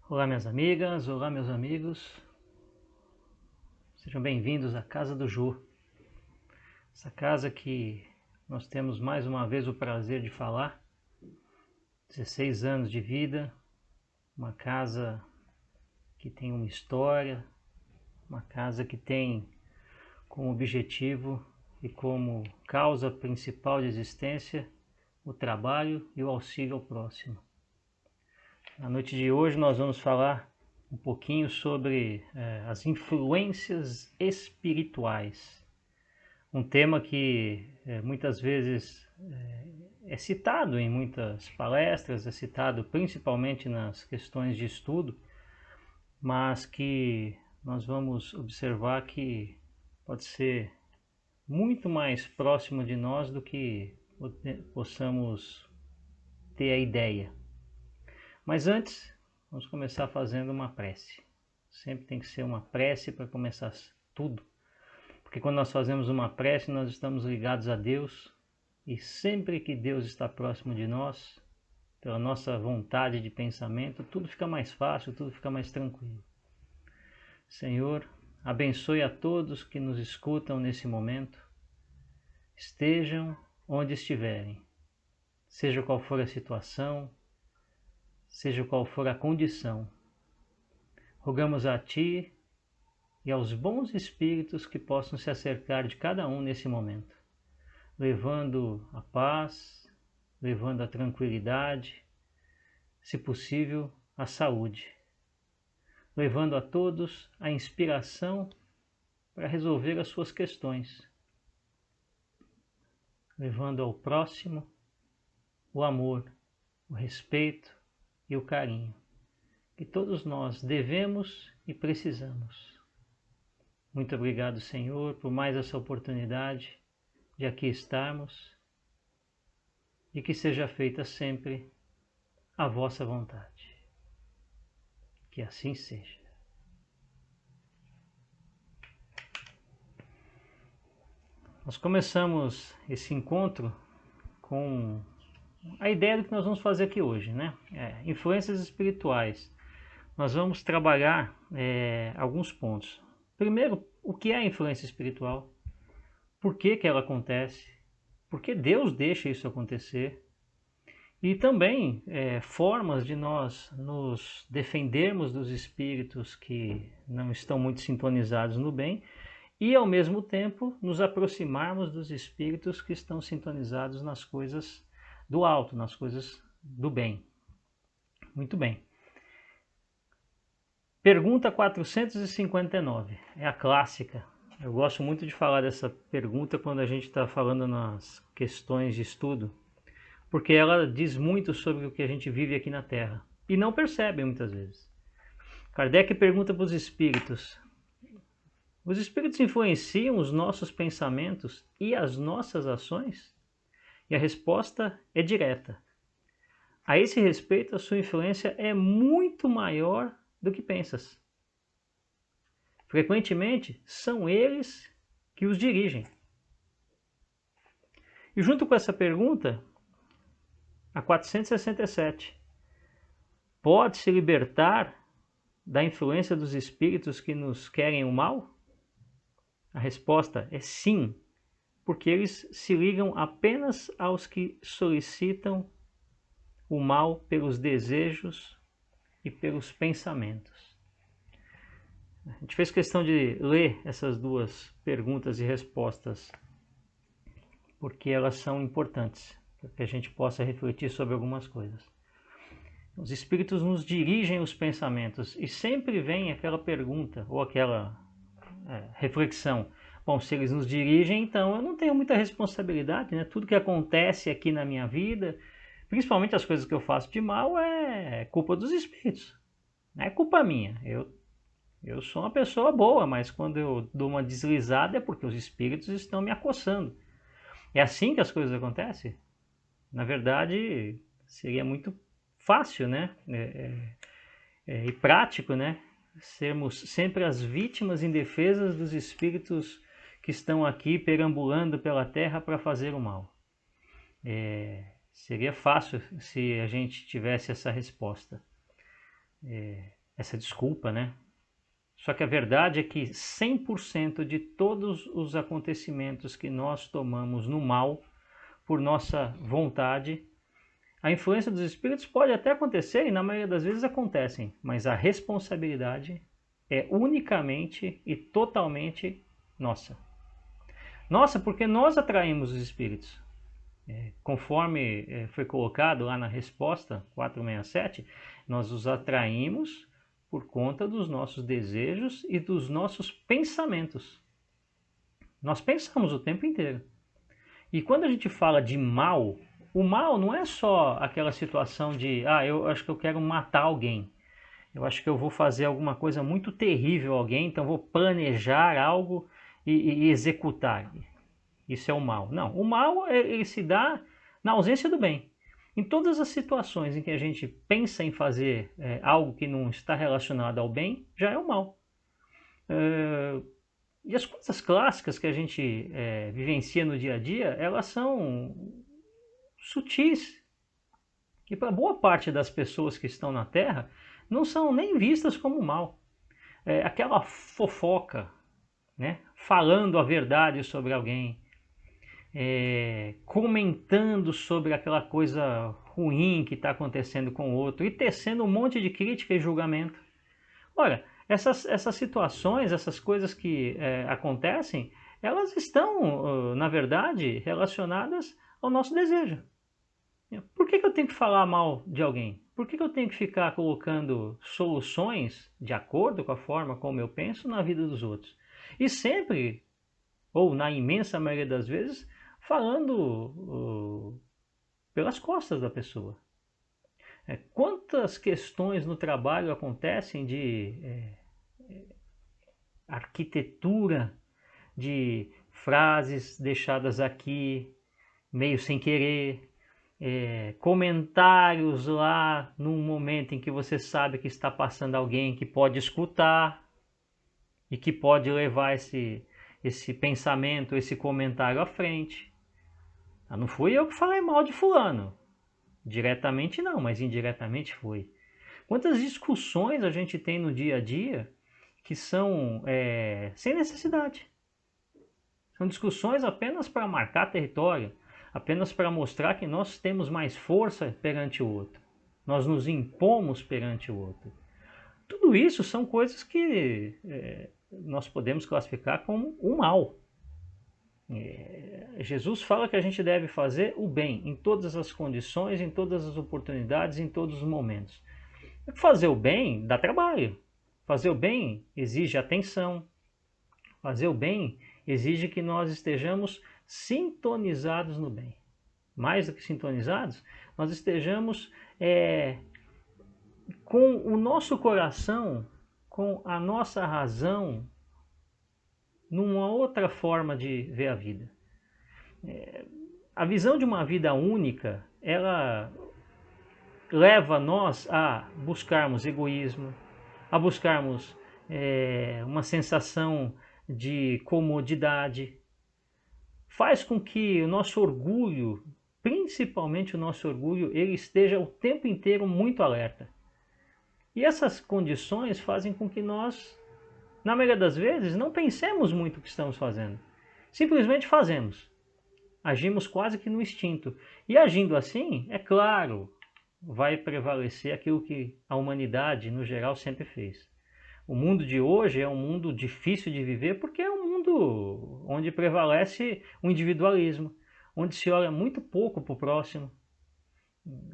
Olá, minhas amigas, olá, meus amigos. Sejam bem-vindos à Casa do Ju. Essa casa que nós temos mais uma vez o prazer de falar. 16 anos de vida, uma casa que tem uma história, uma casa que tem como objetivo e como causa principal de existência o trabalho e o auxílio ao próximo. Na noite de hoje nós vamos falar um pouquinho sobre as influências espirituais. Um tema que muitas vezes é citado em muitas palestras, é citado principalmente nas questões de estudo, mas que nós vamos observar que pode ser muito mais próximo de nós do que possamos ter a ideia. Mas antes, vamos começar fazendo uma prece. Sempre tem que ser uma prece para começar tudo. Porque quando nós fazemos uma prece, nós estamos ligados a Deus. E sempre que Deus está próximo de nós, pela nossa vontade de pensamento, tudo fica mais fácil, tudo fica mais tranquilo. Senhor, abençoe a todos que nos escutam nesse momento. Estejam onde estiverem. Seja qual for a situação, seja qual for a condição, rogamos a Ti e aos bons espíritos que possam se acercar de cada um nesse momento, levando a paz, levando a tranquilidade, se possível, a saúde, levando a todos a inspiração para resolver as suas questões, levando ao próximo o amor, o respeito e o carinho que todos nós devemos e precisamos. Muito obrigado, Senhor, por mais essa oportunidade de aqui estarmos e que seja feita sempre a vossa vontade. Que assim seja. Nós começamos esse encontro com a ideia do que nós vamos fazer aqui hoje, né? Influências espirituais. Nós vamos trabalhar alguns pontos. Primeiro, o que é a influência espiritual? Por que ela acontece? Por que Deus deixa isso acontecer? E também formas de nós nos defendermos dos espíritos que não estão muito sintonizados no bem e, ao mesmo tempo, nos aproximarmos dos espíritos que estão sintonizados nas coisas do alto, nas coisas do bem. Muito bem. Pergunta 459, é a clássica. Eu gosto muito de falar dessa pergunta quando a gente está falando nas questões de estudo, porque ela diz muito sobre o que a gente vive aqui na Terra e não percebe muitas vezes. Kardec pergunta para os espíritos: os espíritos influenciam os nossos pensamentos e as nossas ações? E a resposta é direta. A esse respeito, a sua influência é muito maior do que pensas. Frequentemente, são eles que os dirigem. E junto com essa pergunta, a 467, pode-se libertar da influência dos espíritos que nos querem o mal? A resposta é sim, porque eles se ligam apenas aos que solicitam o mal pelos desejos e pelos pensamentos. A gente fez questão de ler essas duas perguntas e respostas porque elas são importantes, para que a gente possa refletir sobre algumas coisas. Os espíritos nos dirigem os pensamentos e sempre vem aquela pergunta ou aquela reflexão. Bom, se eles nos dirigem, então eu não tenho muita responsabilidade, né? Tudo que acontece aqui na minha vida, principalmente as coisas que eu faço de mal, é culpa dos espíritos. Não é culpa minha. Eu sou uma pessoa boa, mas quando eu dou uma deslizada é porque os espíritos estão me acossando. É assim que as coisas acontecem? Na verdade, seria muito fácil, né? E prático, né? Sermos sempre as vítimas indefesas dos espíritos que estão aqui perambulando pela terra para fazer o mal. Seria fácil se a gente tivesse essa resposta. essa desculpa, né? Só que a verdade é que 100% de todos os acontecimentos que nós tomamos no mal, por nossa vontade, a influência dos espíritos pode até acontecer, e na maioria das vezes acontecem, mas a responsabilidade é unicamente e totalmente nossa. Nossa, porque nós atraímos os espíritos. Conforme foi colocado lá na resposta 467, nós os atraímos por conta dos nossos desejos e dos nossos pensamentos. Nós pensamos o tempo inteiro. E quando a gente fala de mal, o mal não é só aquela situação de, eu acho que eu quero matar alguém. Eu acho que eu vou fazer alguma coisa muito terrível a alguém, então vou planejar algo e executar. Isso é o mal. Não, o mal ele se dá na ausência do bem. Em todas as situações em que a gente pensa em fazer algo que não está relacionado ao bem, já é o mal. E as coisas clássicas que a gente vivencia no dia a dia, elas são sutis. E para boa parte das pessoas que estão na Terra, não são nem vistas como mal. Aquela fofoca, né? Falando a verdade sobre alguém, comentando sobre aquela coisa ruim que está acontecendo com o outro e tecendo um monte de crítica e julgamento. Olha, essas situações, essas coisas que acontecem, elas estão, na verdade, relacionadas ao nosso desejo. Por que eu tenho que falar mal de alguém? Por que eu tenho que ficar colocando soluções de acordo com a forma como eu penso na vida dos outros? E sempre, ou na imensa maioria das vezes, falando pelas costas da pessoa. Quantas questões no trabalho acontecem de arquitetura, de frases deixadas aqui meio sem querer, comentários lá num momento em que você sabe que está passando alguém que pode escutar e que pode levar esse pensamento, esse comentário à frente. Não fui eu que falei mal de fulano. Diretamente não, mas indiretamente foi. Quantas discussões a gente tem no dia a dia que são sem necessidade. São discussões apenas para marcar território, apenas para mostrar que nós temos mais força perante o outro. Nós nos impomos perante o outro. Tudo isso são coisas que nós podemos classificar como o mal. Jesus fala que a gente deve fazer o bem em todas as condições, em todas as oportunidades, em todos os momentos. Fazer o bem dá trabalho. Fazer o bem exige atenção. Fazer o bem exige que nós estejamos sintonizados no bem. Mais do que sintonizados, nós estejamos com o nosso coração, com a nossa razão, numa outra forma de ver a vida. A visão de uma vida única, ela leva nós a buscarmos egoísmo, a buscarmos uma sensação de comodidade. Faz com que o nosso orgulho, principalmente o nosso orgulho, ele esteja o tempo inteiro muito alerta. E essas condições fazem com que nós, na maioria das vezes, não pensemos muito o que estamos fazendo. Simplesmente fazemos. Agimos quase que no instinto. E agindo assim, é claro, vai prevalecer aquilo que a humanidade, no geral, sempre fez. O mundo de hoje é um mundo difícil de viver porque é um mundo onde prevalece o individualismo, onde se olha muito pouco para o próximo.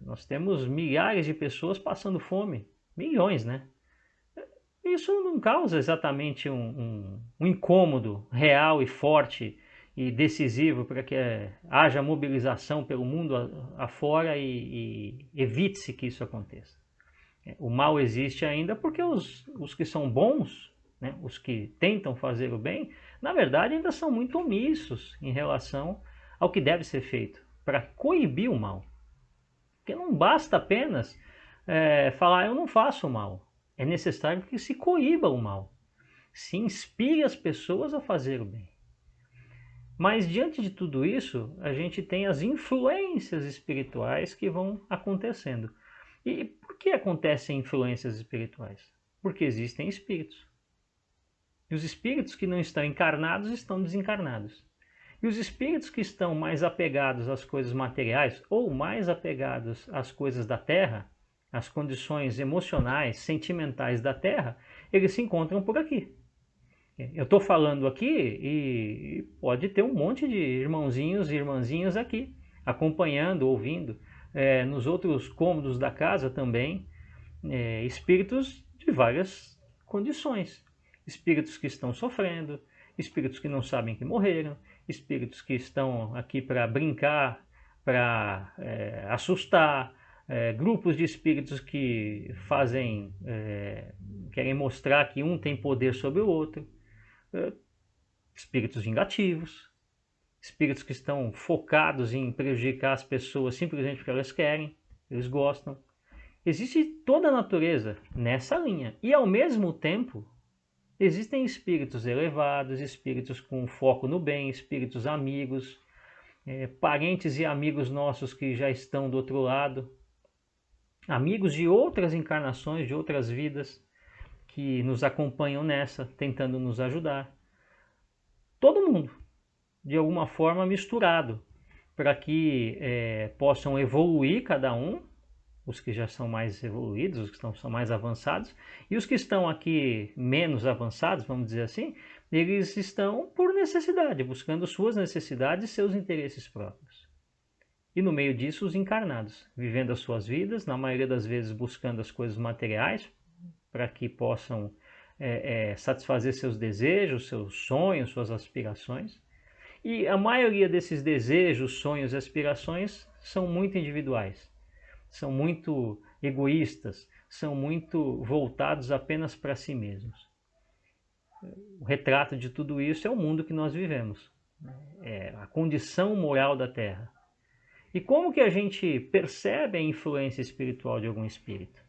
Nós temos milhares de pessoas passando fome. Milhões, né? Isso não causa exatamente um incômodo real e forte e decisivo para que haja mobilização pelo mundo afora e evite-se que isso aconteça. O mal existe ainda porque os que são bons, né, os que tentam fazer o bem, na verdade ainda são muito omissos em relação ao que deve ser feito para coibir o mal. Porque não basta apenas falar eu não faço o mal. É necessário que se coíba o mal. Se inspire as pessoas a fazer o bem. Mas diante de tudo isso, a gente tem as influências espirituais que vão acontecendo. E por que acontecem influências espirituais? Porque existem espíritos. E os espíritos que não estão encarnados estão desencarnados. E os espíritos que estão mais apegados às coisas materiais ou mais apegados às coisas da Terra, às condições emocionais, sentimentais da Terra, eles se encontram por aqui. Eu estou falando aqui e pode ter um monte de irmãozinhos e irmãzinhas aqui, acompanhando, ouvindo. Nos outros cômodos da casa também, espíritos de várias condições. Espíritos que estão sofrendo, espíritos que não sabem que morreram, espíritos que estão aqui para brincar, para assustar, grupos de espíritos que querem mostrar que um tem poder sobre o outro, espíritos vingativos, espíritos que estão focados em prejudicar as pessoas simplesmente porque elas querem, eles gostam. Existe toda a natureza nessa linha. E ao mesmo tempo, existem espíritos elevados, espíritos com foco no bem, espíritos amigos, parentes e amigos nossos que já estão do outro lado, amigos de outras encarnações, de outras vidas, que nos acompanham nessa, tentando nos ajudar. Todo mundo, de alguma forma, misturado, para que possam evoluir cada um, os que já são mais evoluídos, os que são mais avançados, e os que estão aqui menos avançados, vamos dizer assim, eles estão por necessidade, buscando suas necessidades e seus interesses próprios. E no meio disso, os encarnados, vivendo as suas vidas, na maioria das vezes buscando as coisas materiais, para que possam satisfazer seus desejos, seus sonhos, suas aspirações. E a maioria desses desejos, sonhos e aspirações são muito individuais, são muito egoístas, são muito voltados apenas para si mesmos. O retrato de tudo isso é o mundo que nós vivemos, a condição moral da Terra. E como que a gente percebe a influência espiritual de algum espírito?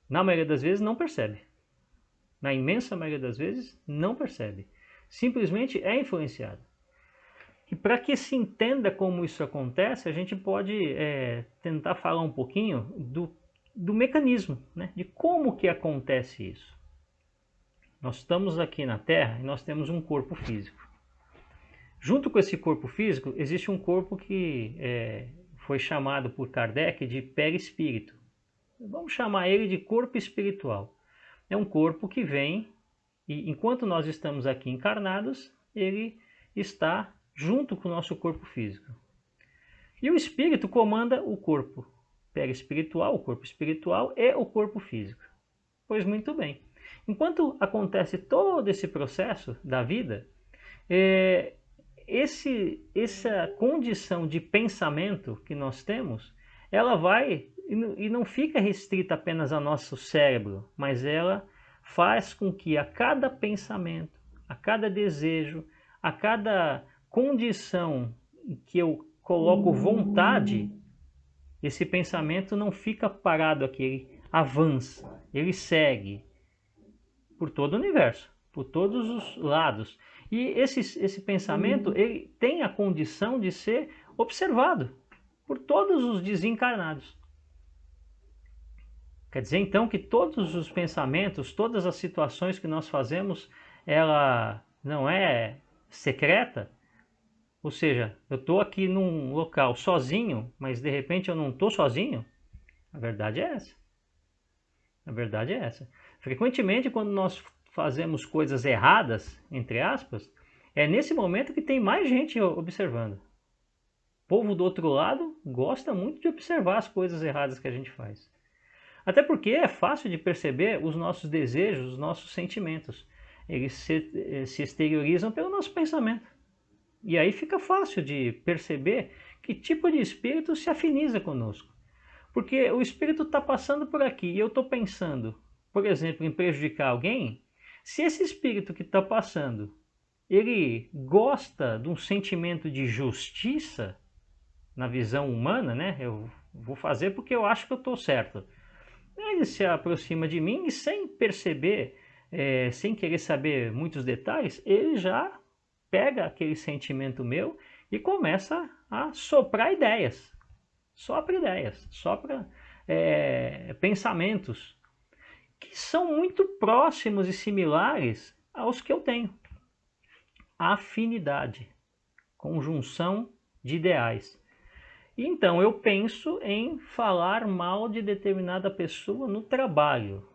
Na maioria das vezes não percebe. Na imensa maioria das vezes não percebe. Simplesmente é influenciado. E para que se entenda como isso acontece, a gente pode tentar falar um pouquinho do mecanismo, né? De como que acontece isso. Nós estamos aqui na Terra e nós temos um corpo físico. Junto com esse corpo físico, existe um corpo que foi chamado por Kardec de perispírito. Vamos chamar ele de corpo espiritual. É um corpo que vem e, enquanto nós estamos aqui encarnados, ele está junto com o nosso corpo físico. E o espírito comanda o corpo perispiritual, o corpo espiritual e o corpo físico. Pois muito bem. Enquanto acontece todo esse processo da vida, essa condição de pensamento que nós temos, ela vai e não fica restrita apenas ao nosso cérebro, mas ela faz com que a cada pensamento, a cada desejo, a cada condição em que eu coloco vontade, esse pensamento não fica parado aqui, ele avança, ele segue por todo o universo, por todos os lados. E esse pensamento ele tem a condição de ser observado por todos os desencarnados. Quer dizer, então, que todos os pensamentos, todas as situações que nós fazemos, ela não é secreta? Ou seja, eu estou aqui num local sozinho, mas de repente eu não estou sozinho? A verdade é essa. A verdade é essa. Frequentemente, quando nós fazemos coisas erradas, entre aspas, é nesse momento que tem mais gente observando. O povo do outro lado gosta muito de observar as coisas erradas que a gente faz. Até porque é fácil de perceber os nossos desejos, os nossos sentimentos. Eles se exteriorizam pelo nosso pensamento. E aí fica fácil de perceber que tipo de espírito se afiniza conosco. Porque o espírito está passando por aqui e eu estou pensando, por exemplo, em prejudicar alguém. Se esse espírito que está passando, ele gosta de um sentimento de justiça, na visão humana, né? Eu vou fazer porque eu acho que eu estou certo. Ele se aproxima de mim e sem perceber, sem querer saber muitos detalhes, ele já pega aquele sentimento meu e começa a soprar ideias. Sopra ideias, sopra pensamentos que são muito próximos e similares aos que eu tenho. Afinidade, conjunção de ideais. Então eu penso em falar mal de determinada pessoa no trabalho.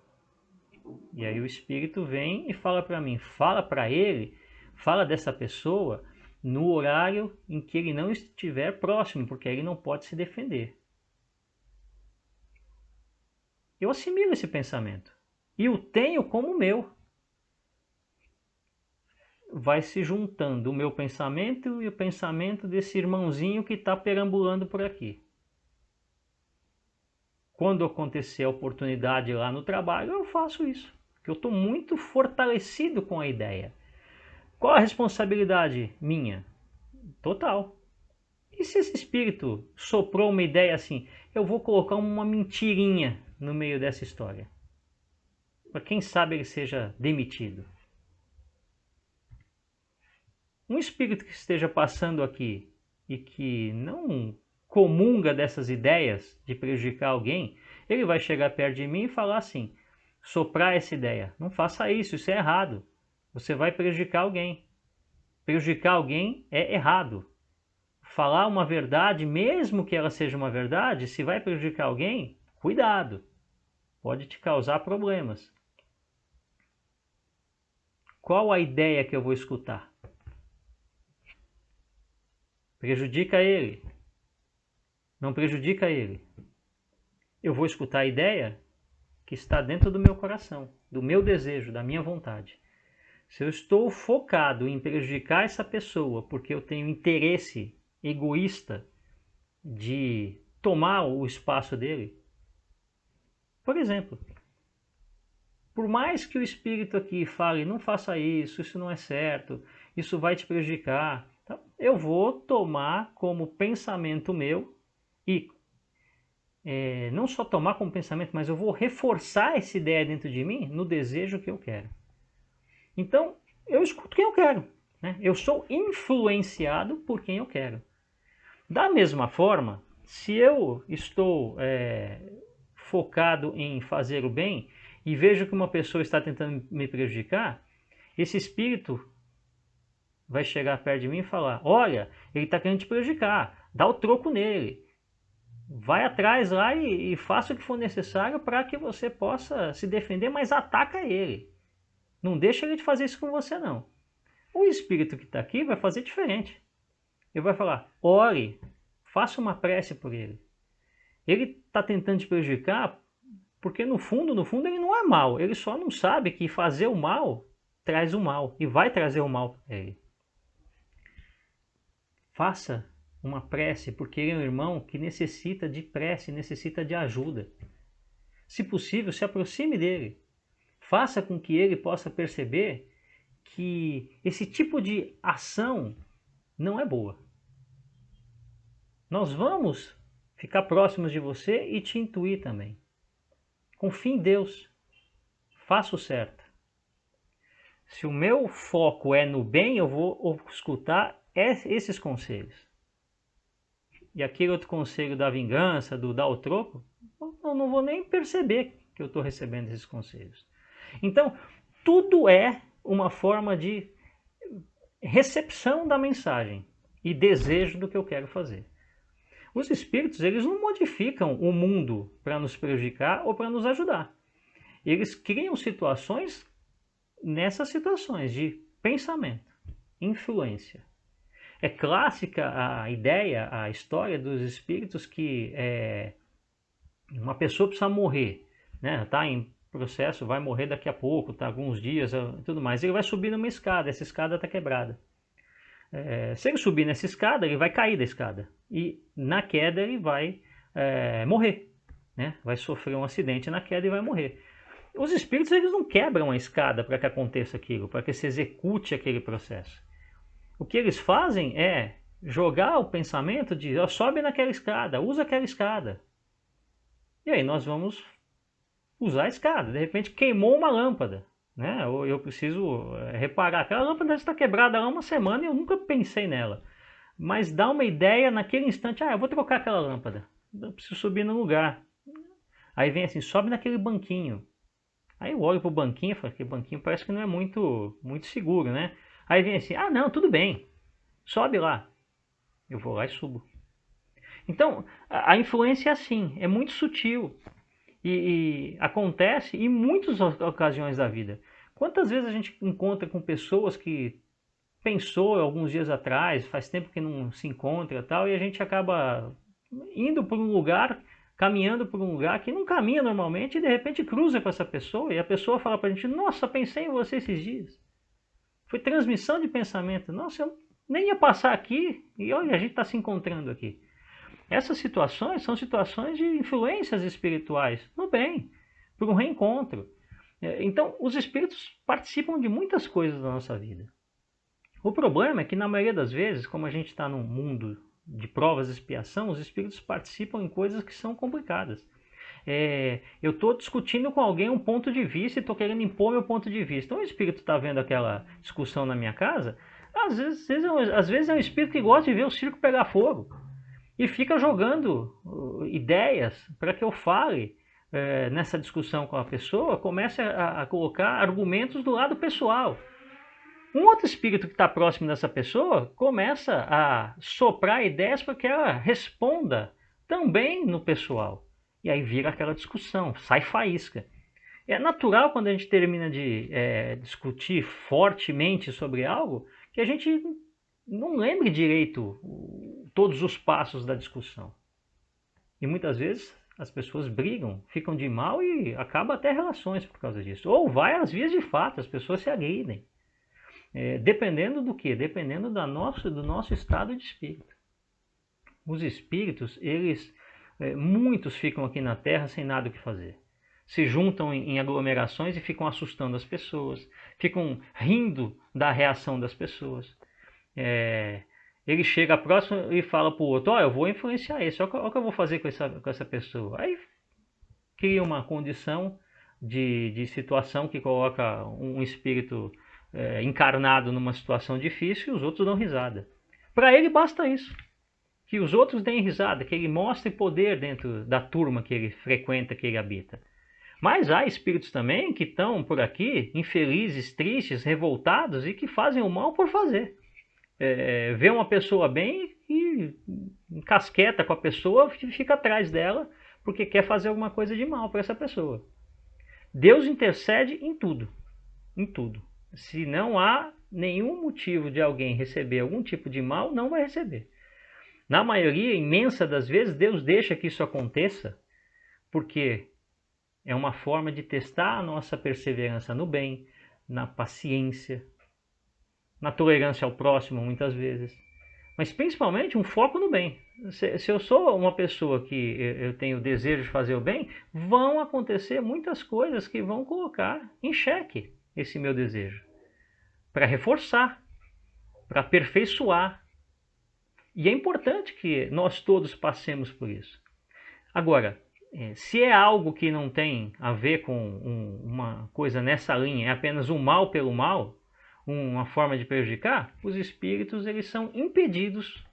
E aí o espírito vem e fala para mim, fala para ele, fala dessa pessoa no horário em que ele não estiver próximo, porque aí ele não pode se defender. Eu assimilo esse pensamento e o tenho como meu. Vai se juntando o meu pensamento e o pensamento desse irmãozinho que está perambulando por aqui. Quando acontecer a oportunidade lá no trabalho, eu faço isso, porque eu estou muito fortalecido com a ideia. Qual a responsabilidade minha? Total. E se esse espírito soprou uma ideia assim, eu vou colocar uma mentirinha no meio dessa história, para quem sabe ele seja demitido. Um espírito que esteja passando aqui e que não comunga dessas ideias de prejudicar alguém, ele vai chegar perto de mim e falar assim, soprar essa ideia, não faça isso, isso é errado, você vai prejudicar alguém. Prejudicar alguém é errado. Falar uma verdade, mesmo que ela seja uma verdade, se vai prejudicar alguém, cuidado, pode te causar problemas. Qual a ideia que eu vou escutar? Prejudica ele? Não prejudica ele? Eu vou escutar a ideia que está dentro do meu coração, do meu desejo, da minha vontade. Se eu estou focado em prejudicar essa pessoa porque eu tenho interesse egoísta de tomar o espaço dele, por exemplo, por mais que o espírito aqui fale, não faça isso, isso não é certo, isso vai te prejudicar, eu vou tomar como pensamento meu e não só tomar como pensamento, mas eu vou reforçar essa ideia dentro de mim no desejo que eu quero. Então, eu escuto quem eu quero, né? Eu sou influenciado por quem eu quero. Da mesma forma, se eu estou focado em fazer o bem e vejo que uma pessoa está tentando me prejudicar, esse espírito vai chegar perto de mim e falar, olha, ele está querendo te prejudicar, dá o troco nele. Vai atrás lá e faça o que for necessário para que você possa se defender, mas ataca ele. Não deixa ele de fazer isso com você, não. O espírito que está aqui vai fazer diferente. Ele vai falar, ore, faça uma prece por ele. Ele está tentando te prejudicar porque no fundo ele não é mal. Ele só não sabe que fazer o mal traz o mal e vai trazer o mal para ele. Faça uma prece porque ele é um irmão que necessita de prece, necessita de ajuda. Se possível, se aproxime dele. Faça com que ele possa perceber que esse tipo de ação não é boa. Nós vamos ficar próximos de você e te intuir também. Confie em Deus. Faça o certo. Se o meu foco é no bem, eu vou escutar esses conselhos. E aquele outro conselho da vingança, do dar o troco, eu não vou nem perceber que eu estou recebendo esses conselhos. Então, tudo é uma forma de recepção da mensagem e desejo do que eu quero fazer. Os espíritos, eles não modificam o mundo para nos prejudicar ou para nos ajudar. Eles criam situações nessas situações de pensamento, influência. É clássica a ideia, a história dos espíritos que uma pessoa precisa morrer, né? Está em processo, vai morrer daqui a pouco, tá alguns dias e tudo mais. Ele vai subir numa escada, essa escada está quebrada. Se ele subir nessa escada, ele vai cair da escada. E na queda ele vai morrer, né? Vai sofrer um acidente na queda e vai morrer. Os espíritos, eles não quebram a escada para que aconteça aquilo, para que se execute aquele processo. O que eles fazem é jogar o pensamento de sobe naquela escada, usa aquela escada. E aí nós vamos usar a escada. De repente queimou uma lâmpada, né? Ou eu preciso reparar. Aquela lâmpada está quebrada há uma semana e eu nunca pensei nela. Mas dá uma ideia naquele instante, eu vou trocar aquela lâmpada. Eu preciso subir no lugar. Aí vem assim, sobe naquele banquinho. Aí eu olho pro banquinho e falo, aquele banquinho parece que não é muito seguro, né? Aí vem assim, ah não, tudo bem, sobe lá. Eu vou lá e subo. Então, a influência é assim, é muito sutil. E acontece em muitas ocasiões da vida. Quantas vezes a gente encontra com pessoas que pensou alguns dias atrás, faz tempo que não se encontra e tal, e a gente acaba indo por um lugar, caminhando por um lugar que não caminha normalmente, e de repente cruza com essa pessoa, e a pessoa fala pra gente, nossa, pensei em você esses dias. Foi transmissão de pensamento. Nossa, eu nem ia passar aqui, e olha, a gente está se encontrando aqui. Essas situações são situações de influências espirituais, no bem, por um reencontro. Então, os espíritos participam de muitas coisas da nossa vida. O problema é que, na maioria das vezes, como a gente está num mundo de provas e expiação, os espíritos participam em coisas que são complicadas. Eu estou discutindo com alguém um ponto de vista e estou querendo impor meu ponto de vista. Então, o espírito está vendo aquela discussão na minha casa, às vezes é um espírito que gosta de ver o circo pegar fogo e fica jogando ideias para que eu fale nessa discussão com a pessoa, comece a colocar argumentos do lado pessoal. Um outro espírito que está próximo dessa pessoa começa a soprar ideias para que ela responda também no pessoal. E aí vira aquela discussão, sai faísca. É natural quando a gente termina de discutir fortemente sobre algo que a gente não lembre direito todos os passos da discussão. E muitas vezes as pessoas brigam, ficam de mal e acabam até relações por causa disso. Ou vai às vias de fato, as pessoas se agridem. Dependendo do quê? Dependendo do nosso estado de espírito. Os espíritos, muitos ficam aqui na Terra sem nada o que fazer. Se juntam em aglomerações e ficam assustando as pessoas, ficam rindo da reação das pessoas. Ele chega próximo e fala para o outro, eu vou influenciar esse, olha o que eu vou fazer com essa pessoa. Aí cria uma condição de situação que coloca um espírito encarnado numa situação difícil e os outros dão risada. Para ele basta isso, que os outros deem risada, que ele mostre poder dentro da turma que ele frequenta, que ele habita. Mas há espíritos também que estão por aqui, infelizes, tristes, revoltados e que fazem o mal por fazer. Vê uma pessoa bem e encasqueta com a pessoa e fica atrás dela porque quer fazer alguma coisa de mal para essa pessoa. Deus intercede em tudo, em tudo. Se não há nenhum motivo de alguém receber algum tipo de mal, não vai receber. Na maioria imensa das vezes, Deus deixa que isso aconteça porque é uma forma de testar a nossa perseverança no bem, na paciência, na tolerância ao próximo, muitas vezes. Mas principalmente um foco no bem. Se eu sou uma pessoa que eu tenho o desejo de fazer o bem, vão acontecer muitas coisas que vão colocar em xeque esse meu desejo. Para reforçar, para aperfeiçoar. E é importante que nós todos passemos por isso. Agora, se é algo que não tem a ver com uma coisa nessa linha, é apenas um mal pelo mal, uma forma de prejudicar, os espíritos eles são impedidos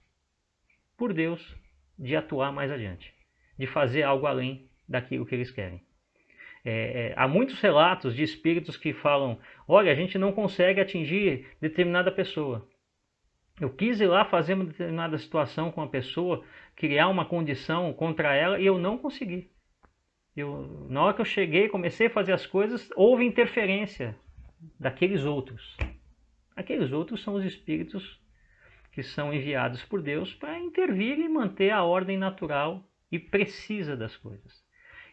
por Deus de atuar mais adiante, de fazer algo além daquilo que eles querem. Há muitos relatos de espíritos que falam, olha, a gente não consegue atingir determinada pessoa. Eu quis ir lá fazer uma determinada situação com a pessoa, criar uma condição contra ela e eu não consegui. Na hora que eu cheguei, comecei a fazer as coisas, houve interferência daqueles outros. Aqueles outros são os espíritos que são enviados por Deus para intervir e manter a ordem natural e precisa das coisas.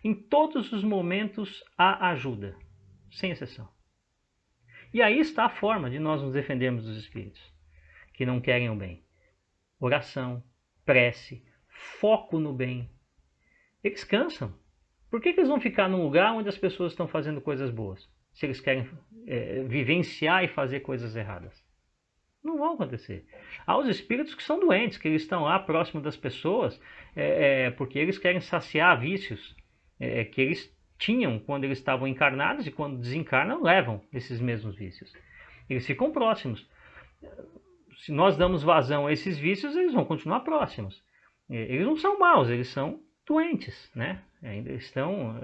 Em todos os momentos há ajuda, sem exceção. E aí está a forma de nós nos defendermos dos espíritos que não querem o bem. Oração, prece, foco no bem. Eles cansam. Por que eles vão ficar num lugar onde as pessoas estão fazendo coisas boas? Se eles querem vivenciar e fazer coisas erradas. Não vão acontecer. Há os espíritos que são doentes, que eles estão lá próximo das pessoas, porque eles querem saciar vícios que eles tinham quando eles estavam encarnados e quando desencarnam levam esses mesmos vícios. Eles ficam próximos. Se nós damos vazão a esses vícios, eles vão continuar próximos. Eles não são maus, eles são doentes, né? ainda estão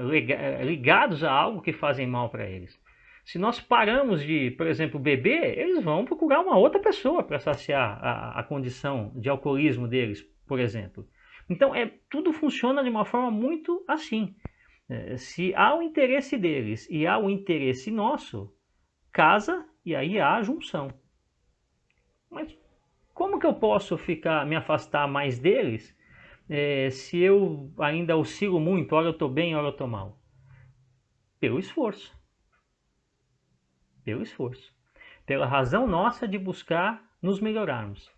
ligados a algo que fazem mal para eles. Se nós paramos de, por exemplo, beber, eles vão procurar uma outra pessoa para saciar a condição de alcoolismo deles, por exemplo. Então, tudo funciona de uma forma muito assim. Se há o interesse deles e há o interesse nosso, casa e aí há a junção. Mas como que eu posso me afastar mais deles se eu ainda oscilo muito, ora eu estou bem, ora eu estou mal? Pelo esforço. Pelo esforço. Pela razão nossa de buscar nos melhorarmos.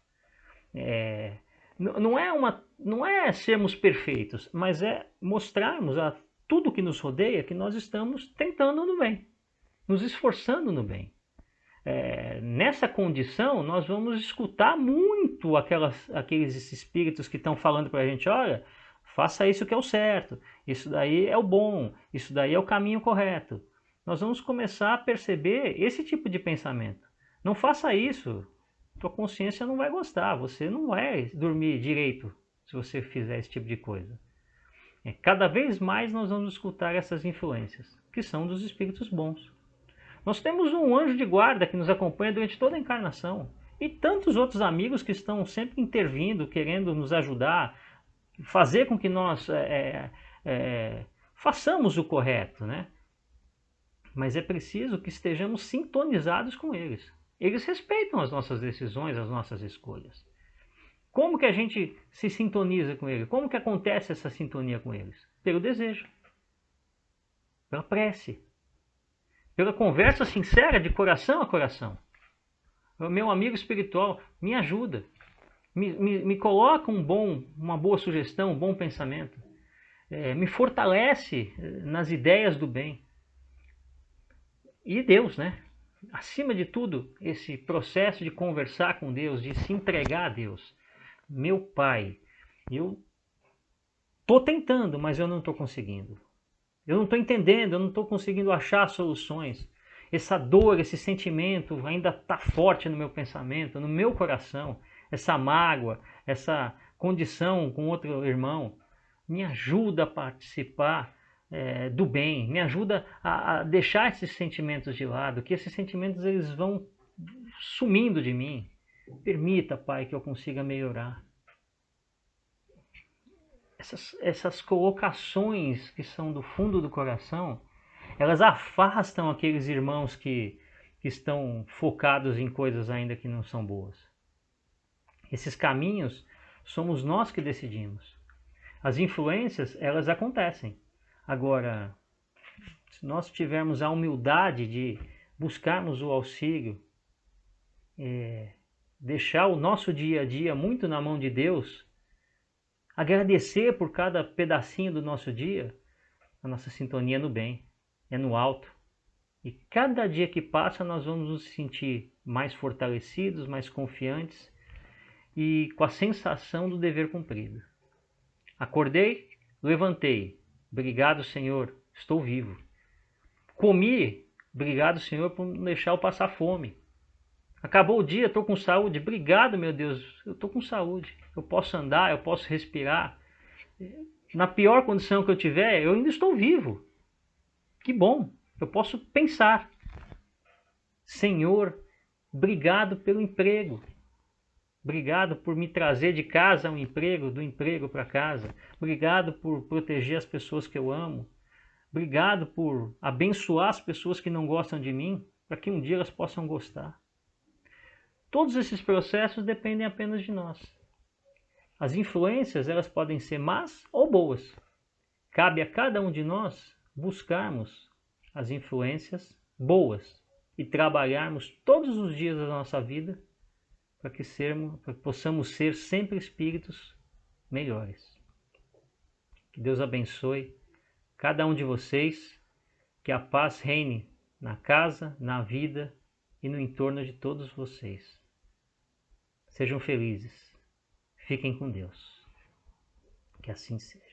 Não é sermos perfeitos, mas é mostrarmos a tudo que nos rodeia que nós estamos tentando no bem, nos esforçando no bem. Nessa condição, nós vamos escutar muito aqueles espíritos que estão falando para a gente, olha, faça isso que é o certo, isso daí é o bom, isso daí é o caminho correto. Nós vamos começar a perceber esse tipo de pensamento. Não faça isso, tua consciência não vai gostar, você não vai dormir direito se você fizer esse tipo de coisa. Cada vez mais nós vamos escutar essas influências, que são dos espíritos bons. Nós temos um anjo de guarda que nos acompanha durante toda a encarnação. E tantos outros amigos que estão sempre intervindo, querendo nos ajudar, fazer com que nós façamos o correto, né? Mas é preciso que estejamos sintonizados com eles. Eles respeitam as nossas decisões, as nossas escolhas. Como que a gente se sintoniza com eles? Como que acontece essa sintonia com eles? Pelo desejo, pela prece, pela conversa sincera de coração a coração. O meu amigo espiritual me ajuda, me coloca uma boa sugestão, um bom pensamento, me fortalece nas ideias do bem. E Deus, né? Acima de tudo, esse processo de conversar com Deus, de se entregar a Deus. Meu Pai, eu estou tentando, mas eu não estou conseguindo. Eu não estou entendendo, eu não estou conseguindo achar soluções. Essa dor, esse sentimento ainda está forte no meu pensamento, no meu coração. Essa mágoa, essa condição com outro irmão. Me ajuda a participar do bem. Me ajuda a deixar esses sentimentos de lado. Que esses sentimentos eles vão sumindo de mim. Permita, Pai, que eu consiga melhorar. Essas colocações que são do fundo do coração, elas afastam aqueles irmãos que estão focados em coisas ainda que não são boas. Esses caminhos somos nós que decidimos. As influências, elas acontecem. Agora, se nós tivermos a humildade de buscarmos o auxílio, deixar o nosso dia a dia muito na mão de Deus, agradecer por cada pedacinho do nosso dia, a nossa sintonia é no bem, é no alto. E cada dia que passa nós vamos nos sentir mais fortalecidos, mais confiantes e com a sensação do dever cumprido. Acordei, levantei. Obrigado, Senhor, estou vivo. Comi, obrigado, Senhor, por não deixar eu passar fome. Acabou o dia, estou com saúde. Obrigado, meu Deus, eu estou com saúde. Eu posso andar, eu posso respirar. Na pior condição que eu tiver, eu ainda estou vivo. Que bom, eu posso pensar. Senhor, obrigado pelo emprego. Obrigado por me trazer de casa ao emprego, do emprego para casa. Obrigado por proteger as pessoas que eu amo. Obrigado por abençoar as pessoas que não gostam de mim, para que um dia elas possam gostar. Todos esses processos dependem apenas de nós. As influências, elas podem ser más ou boas. Cabe a cada um de nós buscarmos as influências boas e trabalharmos todos os dias da nossa vida para que possamos ser sempre espíritos melhores. Que Deus abençoe cada um de vocês, que a paz reine na casa, na vida e no entorno de todos vocês. Sejam felizes, fiquem com Deus, que assim seja.